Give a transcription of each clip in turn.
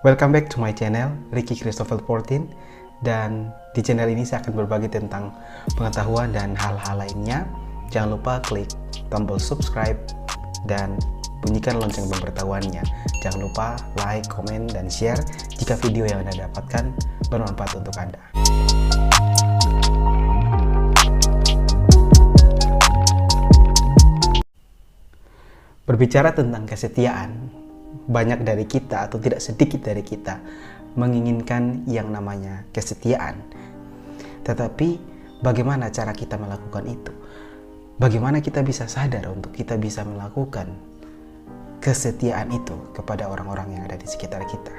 Welcome back to my channel, Ricky Christopher 14. Dan di channel ini saya akan berbagi tentang pengetahuan dan hal-hal lainnya. Jangan lupa klik tombol subscribe dan bunyikan lonceng pemberitahuannya. Jangan lupa like, komen, dan share jika video yang Anda dapatkan bermanfaat untuk Anda. Berbicara tentang kesetiaan, banyak dari kita atau tidak sedikit dari kita menginginkan yang namanya kesetiaan. Tetapi bagaimana cara kita melakukan itu? Bagaimana kita bisa sadar untuk kita bisa melakukan kesetiaan itu kepada orang-orang yang ada di sekitar kita?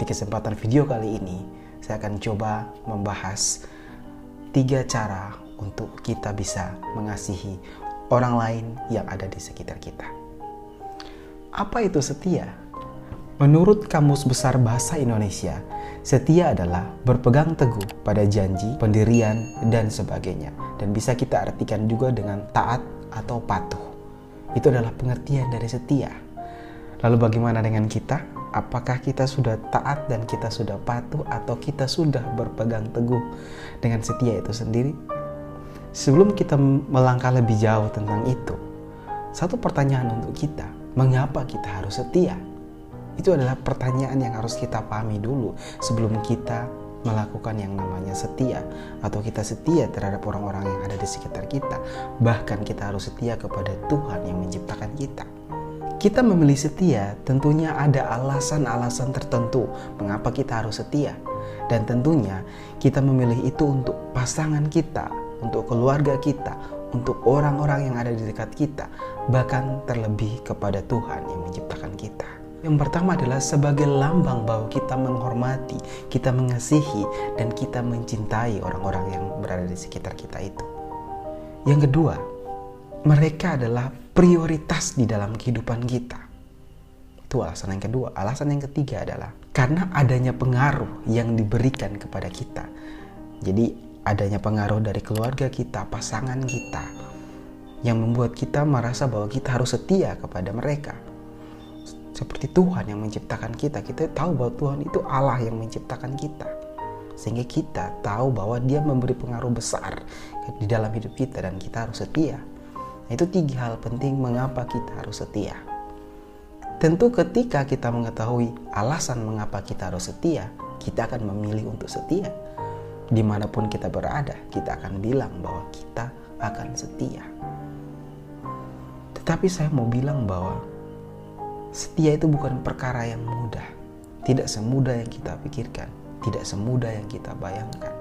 Di kesempatan video kali ini, saya akan coba membahas 3 cara untuk kita bisa mengasihi orang lain yang ada di sekitar kita. Apa itu setia? Menurut Kamus Besar Bahasa Indonesia, setia adalah berpegang teguh pada janji, pendirian, dan sebagainya. Dan bisa kita artikan juga dengan taat atau patuh. Itu adalah pengertian dari setia. Lalu bagaimana dengan kita? Apakah kita sudah taat dan kita sudah patuh atau kita sudah berpegang teguh dengan setia itu sendiri? Sebelum kita melangkah lebih jauh tentang itu, satu pertanyaan untuk kita. Mengapa kita harus setia? Itu adalah pertanyaan yang harus kita pahami dulu sebelum kita melakukan yang namanya setia, atau kita setia terhadap orang-orang yang ada di sekitar kita. Bahkan kita harus setia kepada Tuhan yang menciptakan kita. Kita memilih setia tentunya ada alasan-alasan tertentu mengapa kita harus setia. Dan tentunya kita memilih itu untuk pasangan kita, untuk keluarga kita, untuk orang-orang yang ada di dekat kita, bahkan terlebih kepada Tuhan yang menciptakan kita. Yang pertama adalah sebagai lambang bahwa kita menghormati, kita mengasihi, dan kita mencintai orang-orang yang berada di sekitar kita itu. Yang kedua, mereka adalah prioritas di dalam kehidupan kita. Itu alasan yang kedua. Alasan yang ketiga adalah karena adanya pengaruh yang diberikan kepada kita. Jadi adanya pengaruh dari keluarga kita, pasangan kita, yang membuat kita merasa bahwa kita harus setia kepada mereka. Seperti Tuhan yang menciptakan kita. Kita tahu bahwa Tuhan itu Allah yang menciptakan kita. Sehingga kita tahu bahwa Dia memberi pengaruh besar di dalam hidup kita dan kita harus setia. Itu 3 hal penting mengapa kita harus setia. Tentu ketika kita mengetahui alasan mengapa kita harus setia, kita akan memilih untuk setia. Dimanapun kita berada, kita akan bilang bahwa kita akan setia. Tetapi saya mau bilang bahwa setia itu bukan perkara yang mudah. Tidak semudah yang kita pikirkan, tidak semudah yang kita bayangkan.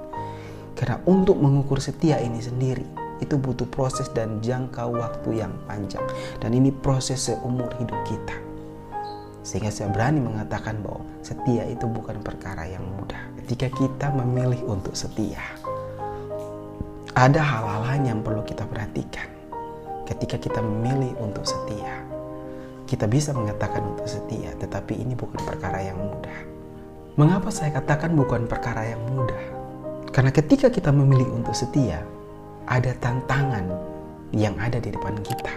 Karena untuk mengukur setia ini sendiri, itu butuh proses dan jangka waktu yang panjang. Dan ini proses seumur hidup kita. Sehingga saya berani mengatakan bahwa setia itu bukan perkara yang mudah. Ketika kita memilih untuk setia, ada hal-hal lain yang perlu kita perhatikan. Ketika kita memilih untuk setia, kita bisa mengatakan untuk setia, tetapi ini bukan perkara yang mudah. Mengapa saya katakan bukan perkara yang mudah? Karena ketika kita memilih untuk setia, ada tantangan yang ada di depan kita.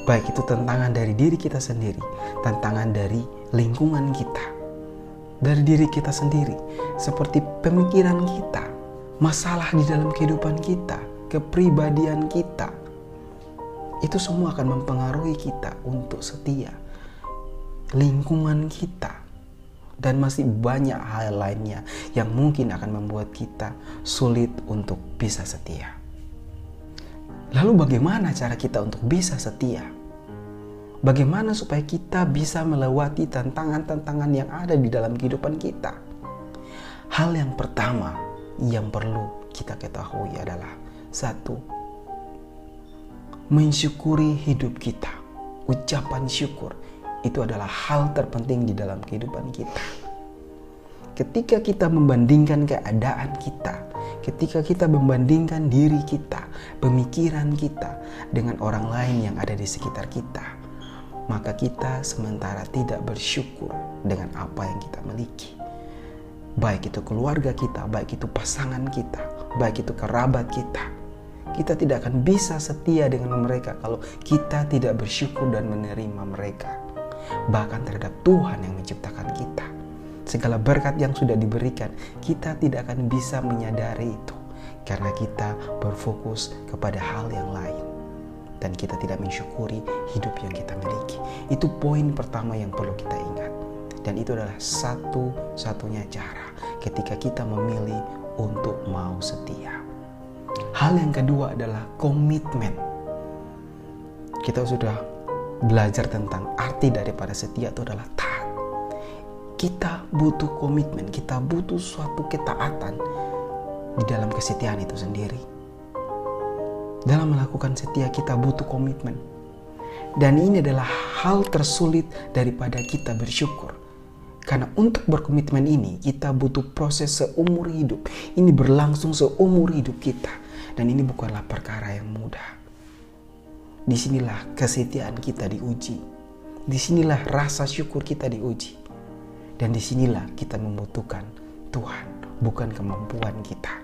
Baik itu tantangan dari diri kita sendiri, tantangan dari lingkungan kita, dari diri kita sendiri, seperti pemikiran kita, masalah di dalam kehidupan kita, kepribadian kita. Itu semua akan mempengaruhi kita untuk setia. Lingkungan kita, dan masih banyak hal lainnya yang mungkin akan membuat kita sulit untuk bisa setia. Lalu bagaimana cara kita untuk bisa setia? Bagaimana supaya kita bisa melewati tantangan-tantangan yang ada di dalam kehidupan kita? Hal yang pertama yang perlu kita ketahui adalah 1. Mensyukuri hidup kita. Ucapan syukur itu adalah hal terpenting di dalam kehidupan kita. Ketika kita membandingkan keadaan kita, ketika kita membandingkan diri kita, pemikiran kita dengan orang lain yang ada di sekitar kita, maka kita sementara tidak bersyukur dengan apa yang kita miliki. Baik itu keluarga kita, baik itu pasangan kita, baik itu kerabat kita. Kita tidak akan bisa setia dengan mereka kalau kita tidak bersyukur dan menerima mereka. bahkan terhadap Tuhan yang menciptakan kita. Segala berkat yang sudah diberikan, kita tidak akan bisa menyadari itu karena kita berfokus kepada hal yang lain dan kita tidak mensyukuri hidup yang kita miliki. Itu poin pertama yang perlu kita ingat, dan itu adalah satu-satunya cara ketika kita memilih untuk mau setia. Hal yang kedua adalah komitmen. Kita sudah belajar tentang arti daripada setia itu adalah taat. Kita butuh komitmen, kita butuh suatu ketaatan di dalam kesetiaan itu sendiri. Dalam melakukan setia kita butuh komitmen. Dan ini adalah hal tersulit daripada kita bersyukur. Karena untuk berkomitmen ini kita butuh proses seumur hidup. Ini berlangsung seumur hidup kita. Dan ini bukanlah perkara yang mudah. Disinilah kesetiaan kita diuji. Disinilah rasa syukur kita diuji. Dan disinilah kita membutuhkan Tuhan, bukan kemampuan kita.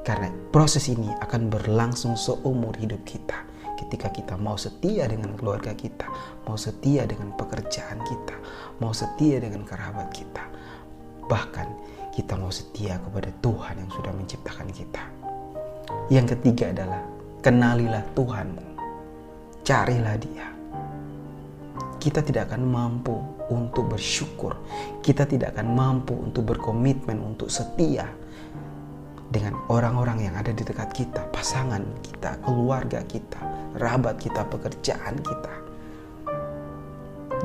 Karena proses ini akan berlangsung seumur hidup kita. Ketika kita mau setia dengan keluarga kita, mau setia dengan pekerjaan kita, mau setia dengan kerabat kita. Bahkan kita mau setia kepada Tuhan yang sudah menciptakan kita. Yang ketiga adalah kenalilah Tuhanmu. Carilah Dia. Kita tidak akan mampu untuk bersyukur. Kita tidak akan mampu untuk berkomitmen untuk setia dengan orang-orang yang ada di dekat kita, pasangan kita, keluarga kita, kerabat kita, pekerjaan kita.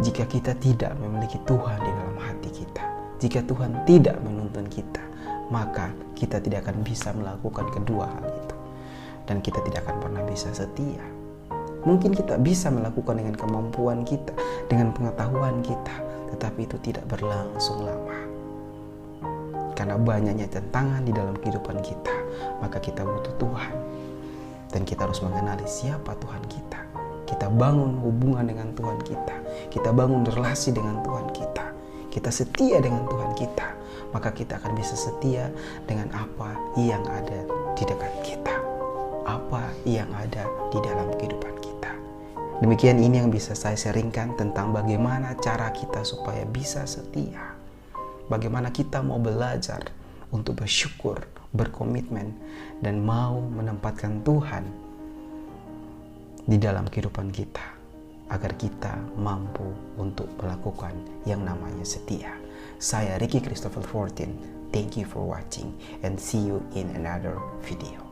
Jika kita tidak memiliki Tuhan di dalam hati kita, jika Tuhan tidak menuntun kita, maka kita tidak akan bisa melakukan kedua hal itu. Dan kita tidak akan pernah bisa setia. Mungkin kita bisa melakukan dengan kemampuan kita, dengan pengetahuan kita, tetapi itu tidak berlangsung lama. Karena banyaknya tantangan di dalam kehidupan kita, maka kita butuh Tuhan. Dan kita harus mengenali siapa Tuhan kita. Kita bangun hubungan dengan Tuhan kita. Kita bangun relasi dengan Tuhan kita. Kita setia dengan Tuhan kita. Maka kita akan bisa setia dengan apa yang ada di dekat kita. Apa yang ada di dalam kehidupan kita. Demikian ini yang bisa saya sharingkan tentang bagaimana cara kita supaya bisa setia. Bagaimana kita mau belajar untuk bersyukur, berkomitmen, dan mau menempatkan Tuhan di dalam kehidupan kita. Agar kita mampu untuk melakukan yang namanya setia. Saya Ricky Christopher 14. Thank you for watching and see you in another video.